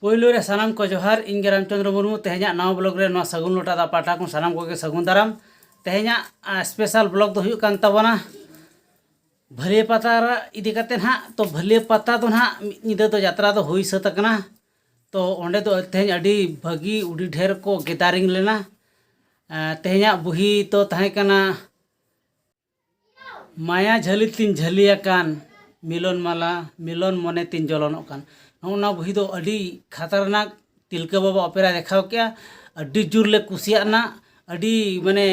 पोइलो रे सानाम को जोहार इन रामचंद्र मुर्मू तेहना नवा ब्लॉग रे नवा सगुन लोटा दा पाटा को सानाम को सगुन दाराम तेहना स्पेशल ब्लॉग दो हुयु कान ताबना भले पता इदी कते ना तो भले पता तो ना निदा तो यात्रा तो हुई सतकना तो ओंडे तो तेहन अडी भागी उडी ढेर को गेदारिंग लेना तेहना बुही तो तहे कना माया झली तीन झलिया कान मिलन माला मिलन मने तीन जलनों कान ना बुही तो अडी खतरनाक तिलका बाबा ऑपेरा देखाव क्या अडी जुरले कुसियाना अडी माने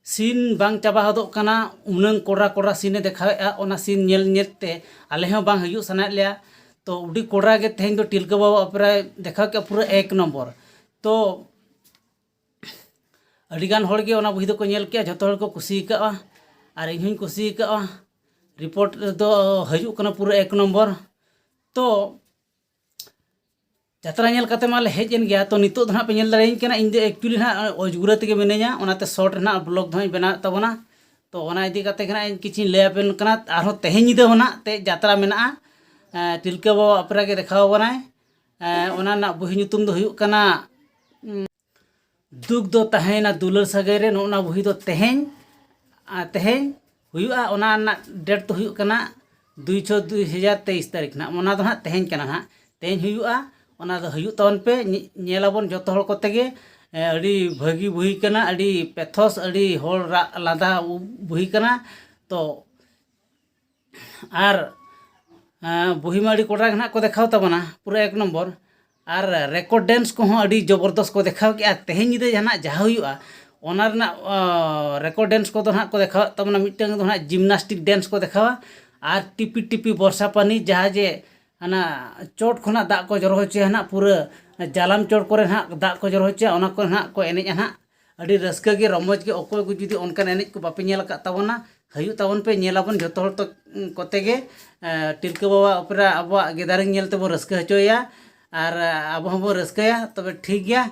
सीन बांग चाबा हदोक कना उनंग कोड़ा कोड़ा सीने देखावेआ ओना सीन नेल नेलते आले हूँ बांग हयु सना लिया तो उडी कोड़ा के तेहन तो तिलका बाबा ऑपेरा देखाव क्या पूरा 1 नंबर तो अडिगान होड़ के ओना बुही तो को नेल क्या जतो हड़ को कुसी का और इन हूँ कुसी का रिपोर्ट तो हयु कना पूरा 1 नंबर तो यात्रा नेल कते माले हेजन गया तो नितो ना पे नेल दारेइन कना इन दे एक्चुअली ना अजगुरा तेगे मिनेया ओनाते शॉर्ट ना ब्लॉग धोई बना तबना तो ओना इदी कते कना इन किछि लेयापेन कना आरो तेहे निदे होना ते यात्रा मेना तिलका बाबा ऑपेरा के देखाव बनाय ओना ना बुही nyutum दो हुयु कना दुख दो तहेना दुलर सगाई रे नोना बुही दो तेहेन तेहेन हुयुआ ओना ना डेट तो हुयु कना 2/6/2023 तारीख ना ओना दो ना तेहेन कना ना तेहेन हुयुआ ओना दो हुयु तवन पे नेलाबन जतो हड़ कोते गे अडी भागी बुही कना अडी पेथोस अडी होड़ लादा बुही कना तो आर बुही माड़ी कोड़ा ना को देखाव तबना पूरा 1 नंबर आर रेकॉर्ड डांस को हो अडी जबरदस्त को देखाव के तेहेन निदे जाना जहा हुयुआ ओना रना रेकॉर्ड डांस को तो ना को देखाव तबना मिटंग तो ना जिम्नास्टिक डांस को देखावा आर टिपी टिपी वर्षा पानी जहा जे ना चोट खुना दा को जरो होचे ना पूरा जालाम चोट करे ना दा को जरो होचे ओना को ना को एने ना अडी रस्का के रमज के ओको को जुदी ओनकान एने को बापे नेल का तबना हयु तबन पे नेलाबन जतो हर तो कोते गे तिलका बाबा ऑपेरा अब गेदारिंग नेल तबो रस्का हचोया आर अब हम रस्काया तबे ठीक गया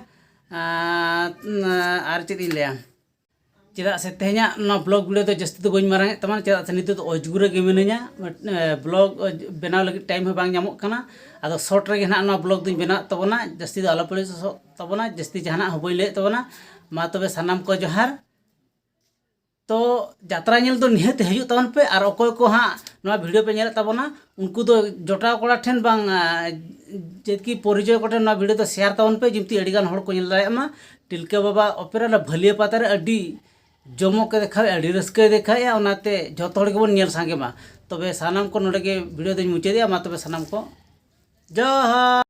आर चेदी लेया चेदा से तेहना ना ब्लॉग वीडियो तो जस्ती तो बइन मारांग तमान चेदा से नितो तो अजगुरा गे मिनया ब्लॉग बनाव लगी टाइम हो बांग ᱧᱟᱢᱚᱜ ᱠᱟᱱᱟ आदो शॉर्ट रे ना ना ब्लॉग दुई बना तबना जस्ती दो आलो पड़े तबना जस्ती जहाना हो बई ले तबना मा तबे सानाम को जोहार तो यात्रा नेल तो निहत हयु तवन पे और अकोय को हाँ नवा वीडियो पे नेल तबना उनको तो जोटा कोड़ा ठेन बांग जेदकी परिचय कोटे नवा वीडियो तो शेयर तवन पे जिमती अडिगान होड़ को नेल दायमा तिलका बाबा ऑपेरा ना भलिया पाता रे अडी जमो के देखा अड़ी रस्के देखा ओनाते जतो हड़ गेबन नेल सांगे मा तबे सानाम को नोडे के वीडियो दिन मुचे दिया मा तबे सानाम को जोहार।